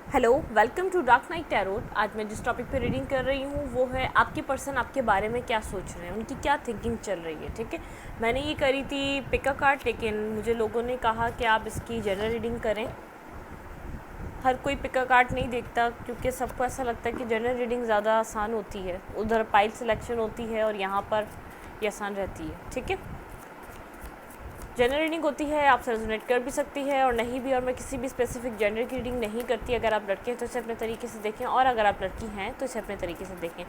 Hello, welcome to Dark Night Tarot. आज मैं जिस टॉपिक पे रीडिंग कर रही हूँ वो है आपके पर्सन आपके बारे में क्या सोच रहे हैं, उनकी क्या थिंकिंग चल रही है। ठीक है, मैंने ये करी थी पिक अ कार्ड, लेकिन मुझे लोगों ने कहा कि आप इसकी जनरल रीडिंग करें। हर कोई पिक अ कार्ड नहीं देखता क्योंकि सबको ऐसा लगता है कि जनरल रीडिंग ज़्यादा आसान होती है, उधर पाइल सिलेक्शन होती है और यहाँ पर ये आसान रहती है। ठीक है, जनरल रीडिंग होती है, आपसे रेजोनेट कर भी सकती है और नहीं भी, और मैं किसी भी स्पेसिफिक जेंडर की रीडिंग नहीं करती। अगर आप लड़के हैं तो इसे अपने तरीके से देखें, और अगर आप लड़की हैं तो इसे अपने तरीके से देखें।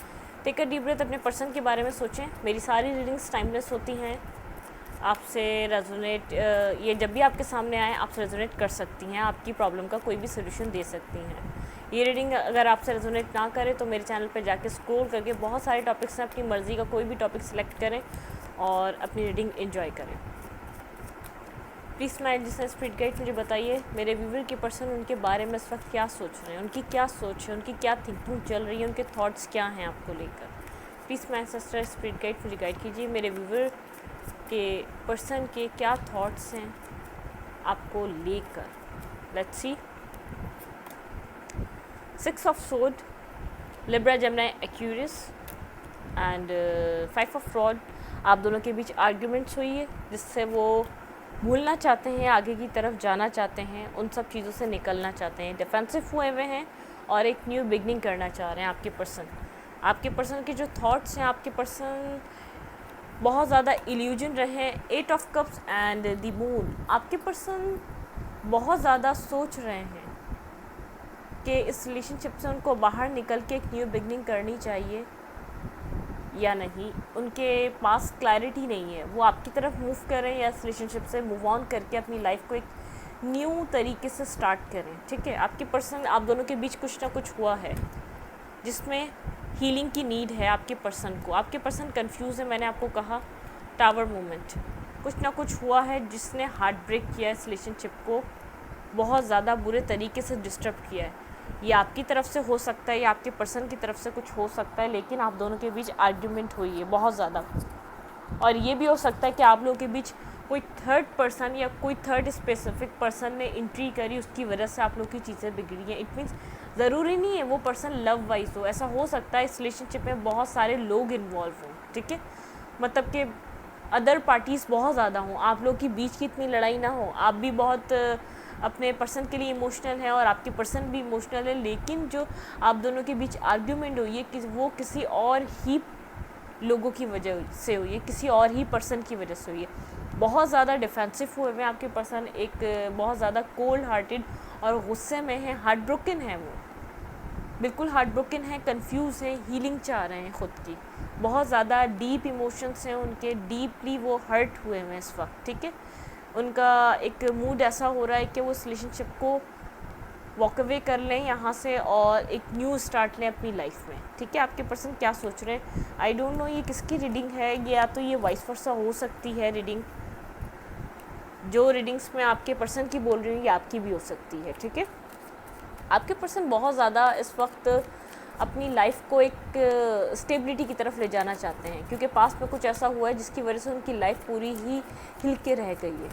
टेक अ डीप ब्रेथ, अपने पर्सन के बारे में सोचें। मेरी सारी रीडिंग्स टाइमलेस होती हैं, आपसे रेजोनेट, ये जब भी आपके सामने आए आपसे रेजोनेट कर सकती हैं, आपकी प्रॉब्लम का कोई भी सोल्यूशन दे सकती हैं। ये रीडिंग अगर आपसे रेजोनेट ना करे तो मेरे चैनल पर जाके स्क्रॉल करके बहुत सारे टॉपिक्स हैं, अपनी मर्ज़ी का कोई भी टॉपिक सिलेक्ट करें और अपनी रीडिंग एंजॉय करें। प्लीज़ माय जिसने स्पिरिट गाइड मुझे बताइए मेरे व्यूवर के पर्सन उनके बारे में इस वक्त क्या सोच रहे हैं, उनकी क्या सोच है, उनकी क्या थिंकिंग चल रही है, उनके थॉट्स क्या हैं आपको लेकर। Please my sister spirit guide मुझे गाइड कीजिए मेरे व्यूवर के पर्सन के क्या थॉट्स हैं आपको लेकर। Let's see. 6 of sword, Libra, Gemini, Aquarius and 5 of rod. आप दोनों के बीच आर्ग्यूमेंट्स हुई है जिससे वो भूलना चाहते हैं, आगे की तरफ जाना चाहते हैं, उन सब चीज़ों से निकलना चाहते हैं, डिफेंसिव हुए हुए हैं और एक न्यू बिगनिंग करना चाह रहे हैं। आपके पर्सन के जो थॉट्स हैं, आपके पर्सन बहुत ज़्यादा इल्यूजन रहे हैं। 8 of cups and the moon. आपके पर्सन बहुत ज़्यादा सोच रहे हैं कि इस रिलेशनशिप से उनको बाहर निकल के एक न्यू बिगनिंग करनी चाहिए या नहीं। उनके पास क्लैरिटी नहीं है, वो आपकी तरफ मूव करें या इस रिलेशनशिप से मूव ऑन करके अपनी लाइफ को एक न्यू तरीके से स्टार्ट करें। ठीक है, आपके पर्सन आप दोनों के बीच कुछ ना कुछ हुआ है जिसमें हीलिंग की नीड है आपके पर्सन को। आपके पर्सन कंफ्यूज है, मैंने आपको कहा टावर मोमेंट, कुछ ना कुछ हुआ है जिसने हार्ट ब्रेक किया है, इस रिलेशनशिप को बहुत ज़्यादा बुरे तरीके से डिस्टर्ब किया है। ये आपकी तरफ से हो सकता है या आपके पर्सन की तरफ से कुछ हो सकता है, लेकिन आप दोनों के बीच आर्ग्यूमेंट हुई है बहुत ज़्यादा। और ये भी हो सकता है कि आप लोगों के बीच कोई थर्ड पर्सन या कोई थर्ड स्पेसिफिक पर्सन ने एंट्री करी, उसकी वजह से आप लोग की चीज़ें बिगड़ी हैं। इट मीन्स ज़रूरी नहीं है वो पर्सन लव वाइज हो, ऐसा हो सकता है इस रिलेशनशिप में बहुत सारे लोग इन्वॉल्व हों। ठीक है, मतलब कि अदर पार्टीज़ बहुत ज़्यादा हों, आप लोग की बीच की इतनी लड़ाई ना हो, आप भी बहुत अपने पर्सन के लिए इमोशनल है और आपके पर्सन भी इमोशनल है, लेकिन जो आप दोनों के बीच आर्ग्यूमेंट हुई है वो किसी और ही लोगों की वजह से हुई है, किसी और ही पर्सन की वजह से हुई है। बहुत ज़्यादा डिफेंसिव हुए हुए आपके पर्सन, एक बहुत ज़्यादा कोल्ड हार्टेड और गुस्से में है, हार्ट ब्रोकन है, वो बिल्कुल हार्ट ब्रोकन है, कंफ्यूज है, हीलिंग चाह रहे हैं ख़ुद की। बहुत ज़्यादा डीप इमोशंस हैं उनके, डीपली वो हर्ट हुए हैं इस वक्त। ठीक है, उनका एक मूड ऐसा हो रहा है कि वो इस रिलेशनशिप को वॉक अवे कर लें यहाँ से और एक न्यू स्टार्ट लें अपनी लाइफ में। ठीक है, आपके पर्सन क्या सोच रहे हैं, आई डोंट नो ये किसकी रीडिंग है, या तो ये वाइस वर्सा हो सकती है रीडिंग। जो रीडिंग्स मैं आपके पर्सन की बोल रही हूँ ये आपकी भी हो सकती है। ठीक है, आपके पर्सन बहुत ज़्यादा इस वक्त अपनी लाइफ को एक स्टेबिलिटी की तरफ ले जाना चाहते हैं, क्योंकि पास्ट में कुछ ऐसा हुआ है जिसकी वजह से उनकी लाइफ पूरी ही हिल के रह गई है।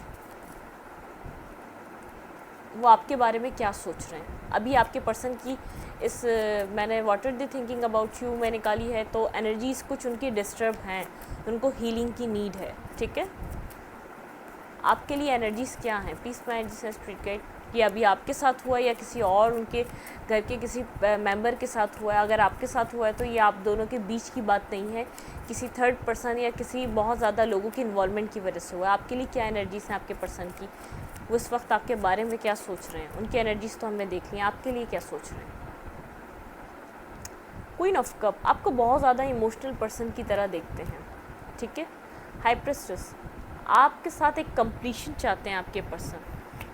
वो आपके बारे में क्या सोच रहे हैं अभी। आपके पर्सन की इस मैंने what are the thinking about you मैं निकाली है, तो एनर्जीज़ कुछ उनकी डिस्टर्ब हैं, उनको हीलिंग की नीड है। ठीक है, आपके लिए एनर्जीज़ क्या हैं, प्लीज़ मैं एनर्जी स्पिरिट गाइड कि अभी आपके साथ हुआ है या किसी और उनके घर के किसी मेंबर के साथ हुआ है। अगर आपके साथ हुआ है तो ये आप दोनों के बीच की बात नहीं है, किसी थर्ड पर्सन या किसी बहुत ज़्यादा लोगों की इन्वॉल्वमेंट की वजह से हुआ है। आपके लिए क्या एनर्जीज़ हैं आपके पर्सन की, वो इस वक्त आपके बारे में क्या सोच रहे हैं, उनकी एनर्जीज़ तो हमने देख ली, आपके लिए क्या सोच रहे हैं। क्वीन ऑफ कप, आपको बहुत ज़्यादा इमोशनल पर्सन की तरह देखते हैं। ठीक है, हाई प्रेस्टेस, आपके साथ एक कंप्लीशन चाहते हैं आपके पर्सन।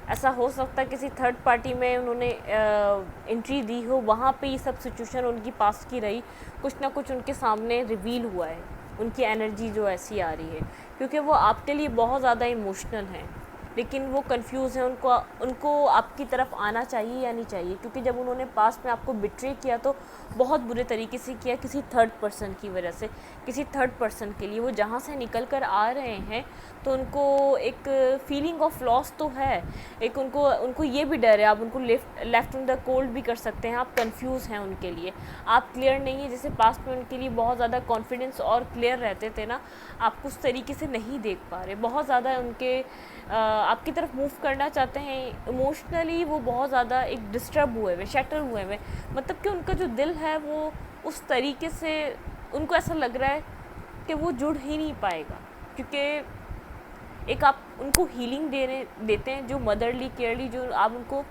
ऐसा हो सकता है किसी थर्ड पार्टी में उन्होंने एंट्री दी हो, वहाँ पे ये सब सिचुएशन उनकी पास की रही, कुछ ना कुछ उनके सामने रिवील हुआ है, उनकी एनर्जी जो ऐसी आ रही है, क्योंकि वो आपके लिए बहुत ज़्यादा इमोशनल हैं। लेकिन वो कंफ्यूज हैं, उनको उनको आपकी तरफ आना चाहिए या नहीं चाहिए, क्योंकि जब उन्होंने पास्ट में आपको बिट्रे किया तो बहुत बुरे तरीके से किया, किसी थर्ड पर्सन की वजह से, किसी थर्ड पर्सन के लिए। वो जहाँ से निकल कर आ रहे हैं तो उनको एक फीलिंग ऑफ लॉस तो है, एक उनको ये भी डर है, आप उनको लेफ्ट इन द कोल्ड भी कर सकते हैं, आप कंफ्यूज हैं उनके लिए, आप क्लियर नहीं है। जैसे पास्ट में उनके लिए बहुत ज़्यादा कॉन्फिडेंस और क्लियर रहते थे ना, आप उस तरीके से नहीं देख पा रहे, बहुत ज़्यादा उनके आपकी तरफ मूव करना चाहते हैं, इमोशनली वो बहुत ज़्यादा एक डिस्टर्ब हुए हुए, शैटर हुए हुए, मतलब कि उनका जो दिल है वो उस तरीके से, उनको ऐसा लग रहा है कि वो जुड़ ही नहीं पाएगा, क्योंकि एक आप उनको हीलिंग देते हैं, जो मदरली केयरली जो आप उनको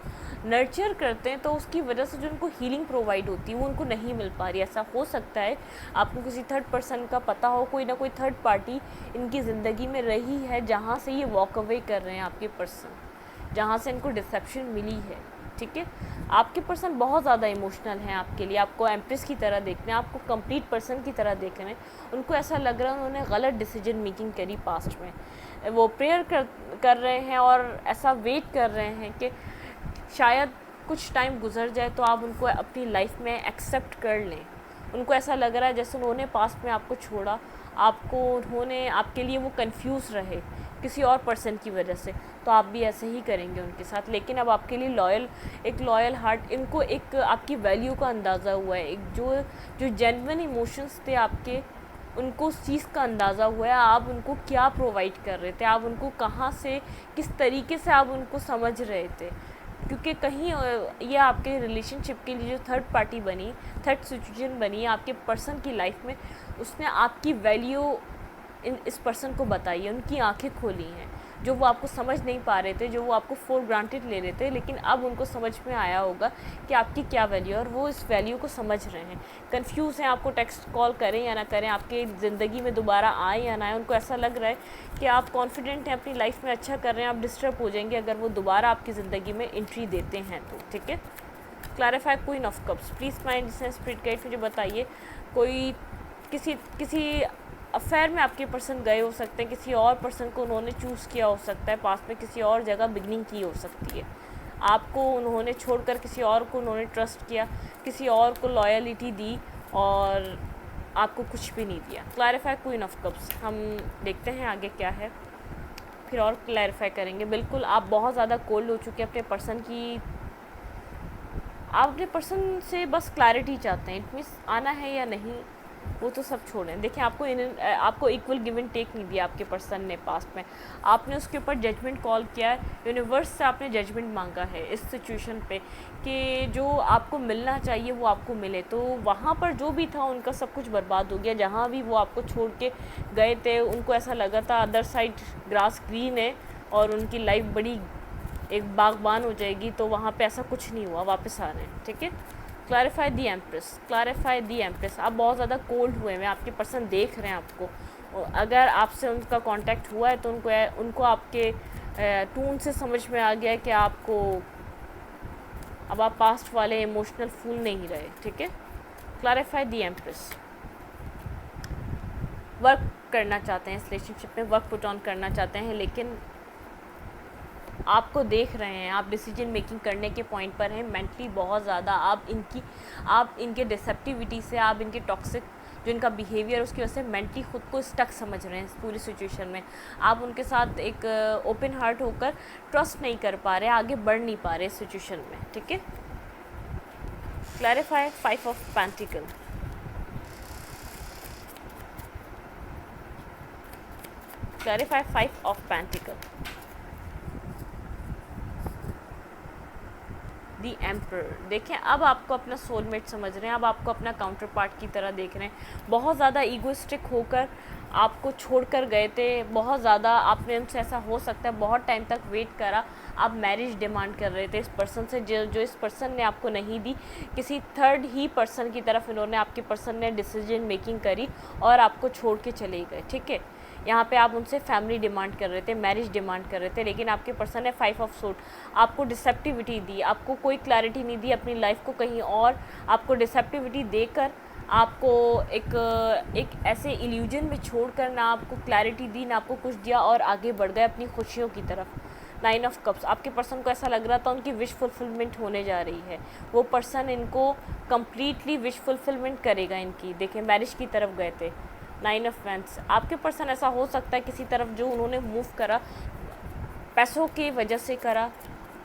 नर्चर करते हैं, तो उसकी वजह से जो उनको हीलिंग प्रोवाइड होती है वो उनको नहीं मिल पा रही। ऐसा हो सकता है आपको किसी थर्ड पर्सन का पता हो, कोई ना कोई थर्ड पार्टी इनकी ज़िंदगी में रही है जहाँ से ये वॉक अवे कर रहे हैं आपके पर्सन, जहाँ से इनको डिसेप्शन मिली है, ठीक है। आपके पर्सन बहुत ज़्यादा इमोशनल हैं आपके लिए, आपको एम्प्रेस की तरह देख रहे हैं, आपको कंप्लीट पर्सन की तरह देख रहे हैं। उनको ऐसा लग रहा है उन्होंने गलत डिसीजन मेकिंग करी पास्ट में, वो प्रेयर कर रहे हैं और ऐसा वेट कर रहे हैं कि शायद कुछ टाइम गुजर जाए तो आप उनको अपनी लाइफ में एक्सेप्ट कर लें। उनको ऐसा लग रहा है जैसे उन्होंने पास्ट में आपको छोड़ा, उन्होंने आपके लिए वो कंफ्यूज रहे किसी और पर्सन की वजह से, तो आप भी ऐसे ही करेंगे उनके साथ। लेकिन अब आपके लिए एक लॉयल हार्ट, इनको एक आपकी वैल्यू का अंदाज़ा हुआ है, एक जो जेन्युइन इमोशंस थे आपके, उनको उस चीज़ का अंदाज़ा हुआ है, आप उनको क्या प्रोवाइड कर रहे थे, आप उनको कहाँ से, किस तरीके से आप उनको समझ रहे थे। क्योंकि कहीं ये आपके रिलेशनशिप के लिए जो थर्ड पार्टी बनी, थर्ड सिचुएशन बनी आपके पर्सन की लाइफ में, उसने आपकी वैल्यू इस पर्सन को बताई है, उनकी आंखें खोली हैं, जो वो आपको समझ नहीं पा रहे थे, जो वो आपको फॉर ग्रांटेड ले रहे थे, लेकिन अब उनको समझ में आया होगा कि आपकी क्या वैल्यू है और वो इस वैल्यू को समझ रहे हैं। कंफ्यूज हैं, आपको टेक्स्ट कॉल करें या ना करें, आपके ज़िंदगी में दोबारा आए या ना आए, उनको ऐसा लग रहा है कि आप कॉन्फिडेंट हैं, अपनी लाइफ में अच्छा कर रहे हैं, आप डिस्टर्ब हो जाएंगे अगर वो दोबारा आपकी ज़िंदगी में एंट्री देते हैं तो, ठीक है। Clarify queen of cups, please mind जिसने स्पिरिट गाइड मुझे बताइए, कोई किसी अफेयर में आपके पर्सन गए हो सकते हैं, किसी और पर्सन को उन्होंने चूज़ किया हो सकता है, पास में किसी और जगह बिगनिंग की हो सकती है, आपको उन्होंने छोड़कर किसी और को उन्होंने ट्रस्ट किया, किसी और को लॉयलिटी दी और आपको कुछ भी नहीं दिया। क्लैरिफाई क्वीन ऑफ कप्स, हम देखते हैं आगे क्या है, फिर और क्लैरिफाई करेंगे। बिल्कुल आप बहुत ज़्यादा कोल्ड हो चुके हैं अपने पर्सन की, आप अपने पर्सन से बस क्लैरिटी चाहते हैं, इट मीन्स आना है या नहीं वो तो सब छोड़ें। देखिए आपको इक्वल गिव एंड टेक नहीं दिया आपके पर्सन ने पास्ट में, आपने उसके ऊपर जजमेंट कॉल किया है, यूनिवर्स से आपने जजमेंट मांगा है इस सिचुएशन पे कि जो आपको मिलना चाहिए वो आपको मिले, तो वहाँ पर जो भी था उनका सब कुछ बर्बाद हो गया। जहाँ भी वो आपको छोड़ के गए थे उनको ऐसा लगा था अदर साइड ग्रास ग्रीन है और उनकी लाइफ बड़ी एक बागबान हो जाएगी, तो वहाँ पे ऐसा कुछ नहीं हुआ, वापस आ रहे हैं, ठीक है। Clarify the empress, clarify the empress, आप बहुत ज़्यादा कोल्ड हुए हैं, आपके पर्सन देख रहे हैं आपको, अगर आपसे उनका कांटेक्ट हुआ है तो उनको आपके टून से समझ में आ गया है कि आपको अब आप पास्ट वाले इमोशनल फूल नहीं रहे, ठीक है। क्लैरिफाई दी एम्प्रेस, वर्क करना चाहते हैं इस रिलेशनशिप में, वर्क पुट ऑन करना चाहते हैं, लेकिन आपको देख रहे हैं, आप डिसीजन मेकिंग करने के पॉइंट पर हैं, मेंटली बहुत ज़्यादा आप इनके डिसेप्टिविटी से, आप इनके टॉक्सिक जो इनका बिहेवियर उसकी वजह से मेंटली खुद को स्टक समझ रहे हैं इस पूरी सिचुएशन में। आप उनके साथ एक ओपन हार्ट होकर ट्रस्ट नहीं कर पा रहे, आगे बढ़ नहीं पा रहे इस सिचुएशन में, ठीक है। Clarify 5 of pentacle, clarify 5 of pentacle, the emperor. देखें अब आपको अपना सोलमेट समझ रहे हैं, अब आपको अपना काउंटर पार्ट की तरह देख रहे हैं। बहुत ज़्यादा ईगोइस्टिक होकर आपको छोड़कर गए थे, बहुत ज़्यादा आपने उनसे, ऐसा हो सकता है बहुत टाइम तक वेट करा, आप मैरिज डिमांड कर रहे थे इस पर्सन से, जो इस पर्सन ने आपको नहीं दी, किसी थर्ड ही पर्सन की तरफ इन्होंने, आपके पर्सन ने डिसीजन मेकिंग करी और आपको छोड़ के चले गए, ठीक है। यहाँ पे आप उनसे फैमिली डिमांड कर रहे थे, मैरिज डिमांड कर रहे थे, लेकिन आपके पर्सन ने 5 ऑफ सूट आपको डिसेप्टिविटी दी, आपको कोई क्लैरिटी नहीं दी अपनी लाइफ को कहीं और, आपको डिसेप्टिविटी देकर आपको एक ऐसे इल्यूजन में छोड़कर ना आपको क्लैरिटी दी, ना आपको कुछ दिया और आगे बढ़ गए अपनी खुशियों की तरफ। 9 ऑफ कप्स, आपके पर्सन को ऐसा लग रहा था उनकी विश फुलफिलमेंट होने जा रही है, वो पर्सन इनको कम्प्लीटली विश फुलफिलमेंट करेगा इनकी। देखिए मैरिज की तरफ गए थे, 9 ऑफ वैंड्स, आपके पर्सन ऐसा हो सकता है किसी तरफ जो उन्होंने मूव करा पैसों की वजह से करा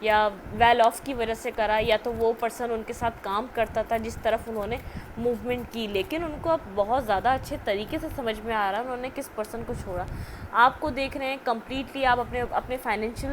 या वेल ऑफ की वजह से करा, या तो वो पर्सन उनके साथ काम करता था जिस तरफ उन्होंने मूवमेंट की, लेकिन उनको अब बहुत ज़्यादा अच्छे तरीके से समझ में आ रहा है उन्होंने किस पर्सन को छोड़ा। आपको देख रहे हैं कम्प्लीटली आप अपने अपने फाइनेंशियल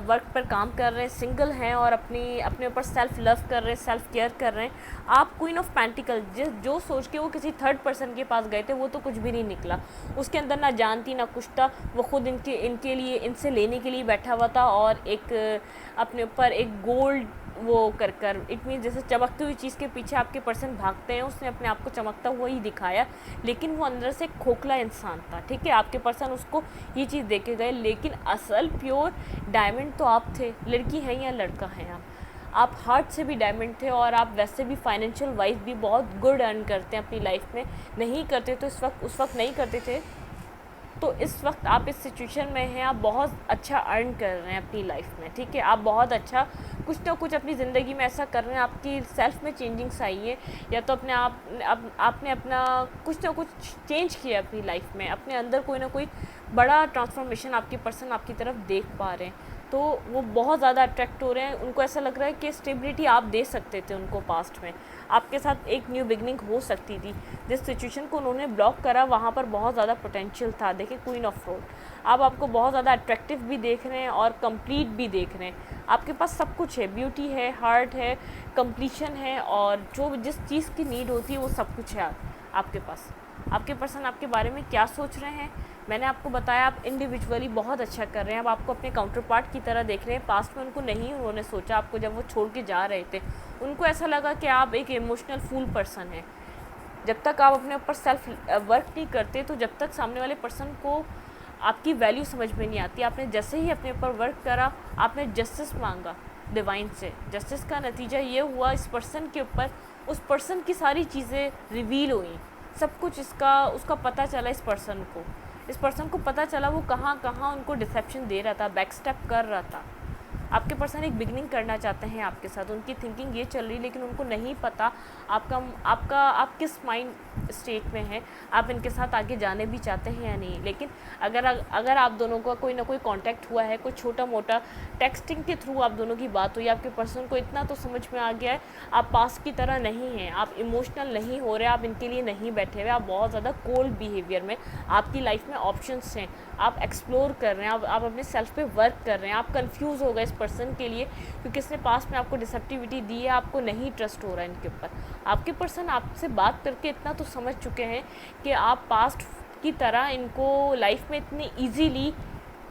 वर्क पर काम कर रहे हैं, सिंगल हैं और अपने ऊपर सेल्फ लव कर रहे हैं, सेल्फ केयर कर रहे हैं। आप क्वीन ऑफ पेंटिकल जो सोच के वो किसी थर्ड पर्सन के पास गए थे वो तो कुछ भी नहीं निकला, उसके अंदर ना जानती ना कुछ था, वो खुद इनके लिए इनसे लेने के लिए बैठा हुआ था और एक अपने ऊपर एक गोल्ड वो कर इट मीन जैसे चमकती हुई चीज़ के पीछे आपके पर्सन भागते हैं, उसने अपने आप को चमकता हुआ ही दिखाया, लेकिन वो अंदर से खोखला इंसान था। ठीक है, आपके पर्सन उसको ये चीज़ दे के गए, लेकिन असल प्योर डायमंड तो आप थे। लड़की हैं या लड़का हैं आप हार्ट से भी डायमंड थे और आप वैसे भी फाइनेंशियल वाइज भी बहुत गुड अर्न करते हैं अपनी लाइफ में। नहीं करते तो उस वक्त नहीं करते थे, तो इस वक्त आप इस सिचुएशन में हैं, आप बहुत अच्छा अर्न कर रहे हैं अपनी लाइफ में। ठीक है, आप बहुत अच्छा कुछ ना कुछ अपनी ज़िंदगी में ऐसा कर रहे हैं, आपकी सेल्फ में चेंजिंग्स आई है, या तो आपने अपना कुछ ना कुछ चेंज किया अपनी लाइफ में, अपने अंदर कोई ना कोई बड़ा ट्रांसफॉर्मेशन आपके पर्सन आपकी तरफ देख पा रहे हैं, तो वो बहुत ज़्यादा अट्रैक्ट हो रहे हैं। उनको ऐसा लग रहा है कि स्टेबिलिटी आप दे सकते थे उनको, पास्ट में आपके साथ एक न्यू बिगनिंग हो सकती थी। जिस सिचुएशन को उन्होंने ब्लॉक करा वहाँ पर बहुत ज़्यादा पोटेंशियल था। देखिए क्वीन ऑफ रोड, आप आपको बहुत ज़्यादा अट्रैक्टिव भी देख रहे हैं और कंप्लीट भी देख रहे हैं। आपके पास सब कुछ है, ब्यूटी है, हार्ट है, कंप्लीशन है, और जो जिस चीज़ की नीड होती है वो सब कुछ है आपके पास। आपके पर्सन आपके बारे में क्या सोच रहे हैं मैंने आपको बताया, आप इंडिविजुअली बहुत अच्छा कर रहे हैं। अब आपको अपने काउंटर पार्ट की तरह देख रहे हैं। पास्ट में उन्होंने सोचा आपको, जब वो छोड़ के जा रहे थे उनको ऐसा लगा कि आप एक इमोशनल फूल पर्सन हैं। जब तक आप अपने ऊपर सेल्फ वर्क नहीं करते, तो जब तक सामने वाले पर्सन को आपकी वैल्यू समझ में नहीं आती। आपने जैसे ही अपने ऊपर वर्क करा, आपने जस्टिस मांगा डिवाइन से, जस्टिस का नतीजा ये हुआ, इस पर्सन के ऊपर उस पर्सन की सारी चीज़ें रिवील हुई, सब कुछ उसका पता चला। इस पर्सन को पता चला वो कहाँ कहाँ उनको डिसेप्शन दे रहा था, बैक स्टेप कर रहा था। आपके पर्सन एक बिगनिंग करना चाहते हैं आपके साथ, उनकी थिंकिंग ये चल रही, लेकिन उनको नहीं पता आप किस माइंड स्टेट में हैं, आप इनके साथ आगे जाने भी चाहते हैं या नहीं। लेकिन अगर आप दोनों का कोई ना कोई कांटेक्ट हुआ है, कोई छोटा मोटा टेक्सटिंग के थ्रू आप दोनों की बात हुई, आपके पर्सन को इतना तो समझ में आ गया है आप पास्ट की तरह नहीं हैं, आप इमोशनल नहीं हो रहे, आप इनके लिए नहीं बैठे हुए, आप बहुत ज़्यादा कोल्ड बिहेवियर में, आपकी लाइफ में ऑप्शंस हैं, आप एक्सप्लोर कर रहे हैं, आप अपने सेल्फ पे वर्क कर रहे हैं। आप कंफ्यूज हो गए इस पर्सन के लिए, क्योंकि इसने पास्ट में आपको डिसेप्टिविटी दी है, आपको नहीं ट्रस्ट हो रहा है इनके ऊपर। आपके पर्सन आपसे बात करके इतना तो समझ चुके हैं कि आप पास्ट की तरह इनको लाइफ में इतनी ईजीली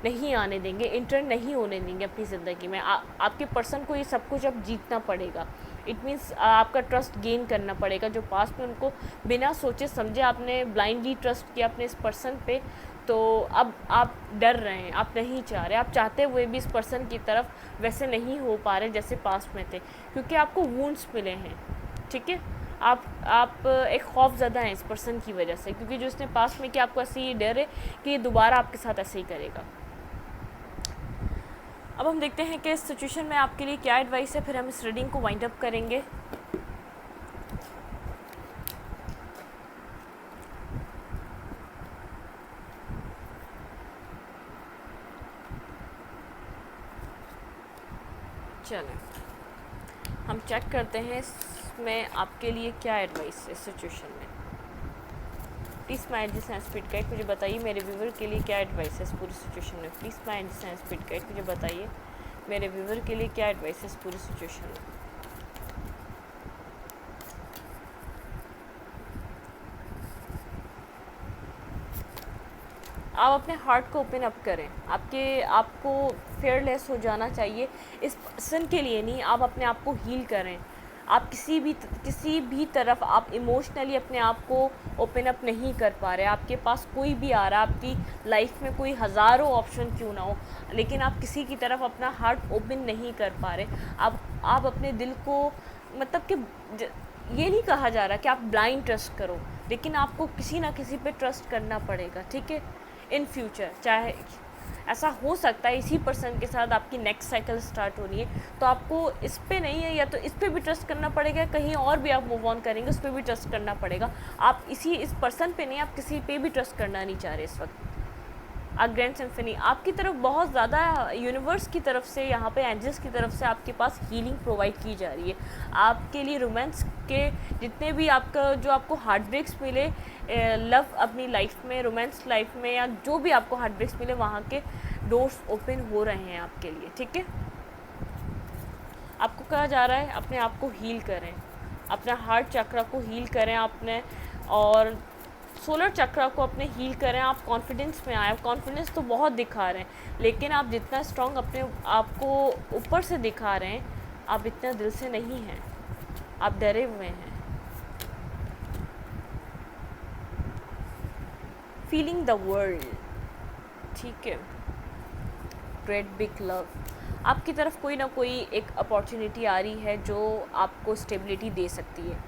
नहीं आने देंगे, इंटर नहीं होने देंगे अपनी ज़िंदगी में। आपके पर्सन को ये सब कुछ अब जीतना पड़ेगा। इट मीन्स आपका ट्रस्ट गेन करना पड़ेगा। जो पास्ट में उनको बिना सोचे समझे आपने ब्लाइंडली ट्रस्ट किया अपने इस पर्सन पे, तो अब आप डर रहे हैं, आप नहीं चाह रहे, आप चाहते हुए भी इस पर्सन की तरफ वैसे नहीं हो पा रहे जैसे पास्ट में थे, क्योंकि आपको वुंड्स मिले हैं। ठीक है, आप एक खौफज़दा हैं इस पर्सन की वजह से, क्योंकि जो इसने पास्ट में किया आपको ऐसे ही डर है कि ये दोबारा आपके साथ ऐसे ही करेगा। अब हम देखते हैं कि इस सिचुएशन में आपके लिए क्या एडवाइस है, फिर हम इस रीडिंग को वाइंड अप करेंगे। चलें हम चेक करते हैं इसमें आपके लिए क्या एडवाइस है इस सिचुएशन में। Please my energy science speed guide मुझे बताइए मेरे व्यूवर के लिए क्या एडवाइस है इस पूरी सिचुएशन में। Please my energy science speed guide मुझे बताइए मेरे व्यूवर के लिए क्या एडवाइस है इस पूरी सिचुएशन में। आप अपने हार्ट को ओपन अप करें। आपको फेयरलेस हो जाना चाहिए इस पर्सन के लिए नहीं, आप अपने आप को हील करें। आप किसी भी तरफ आप इमोशनली अपने आप को ओपन अप नहीं कर पा रहे। आपके पास कोई भी आ रहा, आपकी लाइफ में कोई हज़ारों ऑप्शन क्यों ना हो, लेकिन आप किसी की तरफ अपना हार्ट ओपन नहीं कर पा रहे। आप अपने दिल को, मतलब कि ये नहीं कहा जा रहा कि आप ब्लाइंड ट्रस्ट करो, लेकिन आपको किसी ना किसी पे ट्रस्ट करना पड़ेगा। ठीक है, इन फ्यूचर चाहे ऐसा हो सकता है इसी पर्सन के साथ आपकी नेक्स्ट साइकिल स्टार्ट हो रही है, तो आपको इस पे नहीं है, या तो इस पे भी ट्रस्ट करना पड़ेगा, कहीं और भी आप मूव ऑन करेंगे उस पर भी ट्रस्ट करना पड़ेगा। आप इस पर्सन पे नहीं, आप किसी पे भी ट्रस्ट करना नहीं चाह रहे इस वक्त। ग्रैंड सिम्फनी आपकी तरफ बहुत ज़्यादा यूनिवर्स की तरफ से, यहाँ पे एंजल्स की तरफ से आपके पास हीलिंग प्रोवाइड की जा रही है। आपके लिए रोमांस के जितने भी आपका जो आपको हार्ट ब्रेक्स मिले लव अपनी लाइफ में, रोमांस लाइफ में, या जो भी आपको हार्ट ब्रेक्स मिले, वहाँ के डोर्स ओपन हो रहे हैं आपके लिए। ठीक है, आपको कहा जा रहा है अपने आप को हील करें, अपना हार्ट चक्रा को हील करें अपने, और सोलर चक्रा को अपने हील करें। आप कॉन्फिडेंस में आए। कॉन्फिडेंस तो बहुत दिखा रहे हैं, लेकिन आप जितना स्ट्रॉन्ग अपने आप को ऊपर से दिखा रहे हैं, आप इतना दिल से नहीं हैं, आप डरे हुए हैं। फीलिंग द वर्ल्ड, ठीक है, ग्रेट बिग लव, आपकी तरफ कोई ना कोई एक अपॉर्चुनिटी आ रही है जो आपको स्टेबिलिटी दे सकती है।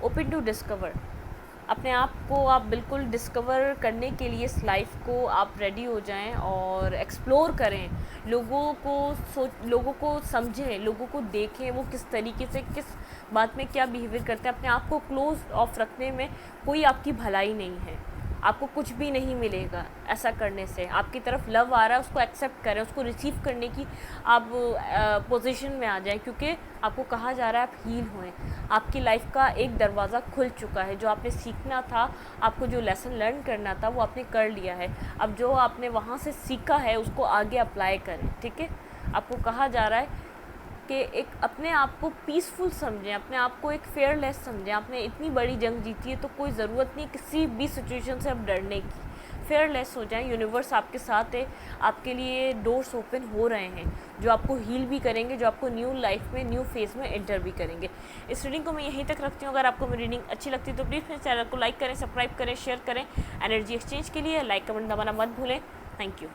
ओपन टू डिस्कवर, अपने आप को आप बिल्कुल डिस्कवर करने के लिए इस लाइफ को आप रेडी हो जाएं और एक्सप्लोर करें। लोगों को समझें, लोगों को देखें, वो किस तरीके से किस बात में क्या बिहेवियर करते हैं। अपने आप को क्लोज ऑफ रखने में कोई आपकी भलाई नहीं है, आपको कुछ भी नहीं मिलेगा ऐसा करने से। आपकी तरफ लव आ रहा है, उसको एक्सेप्ट करें, उसको रिसीव करने की आप पोजीशन में आ जाएं, क्योंकि आपको कहा जा रहा है आप हील होएं। आपकी लाइफ का एक दरवाज़ा खुल चुका है। जो आपने सीखना था, आपको जो लेसन लर्न करना था, वो आपने कर लिया है। अब जो आपने वहाँ से सीखा है उसको आगे अप्लाई करें। ठीक है, आपको कहा जा रहा है कि एक अपने आप को पीसफुल समझें, अपने आप को एक फेयरलेस समझें। आपने इतनी बड़ी जंग जीती है तो कोई ज़रूरत नहीं किसी भी सिचुएशन से अब डरने की। फेयरलेस हो जाएं, यूनिवर्स आपके साथ है, आपके लिए डोर्स ओपन हो रहे हैं जो आपको हील भी करेंगे, जो आपको न्यू लाइफ में, न्यू फेज़ में एंटर भी करेंगे। इस रीडिंग को मैं यहीं तक रखती हूँ। अगर आपको मेरी रीडिंग अच्छी लगती है तो प्लीज़ मेरे चैनल को लाइक करें, सब्सक्राइब करें, शेयर करें। एनर्जी एक्सचेंज के लिए लाइक कमेंट दबाना मत भूलें। Thank you.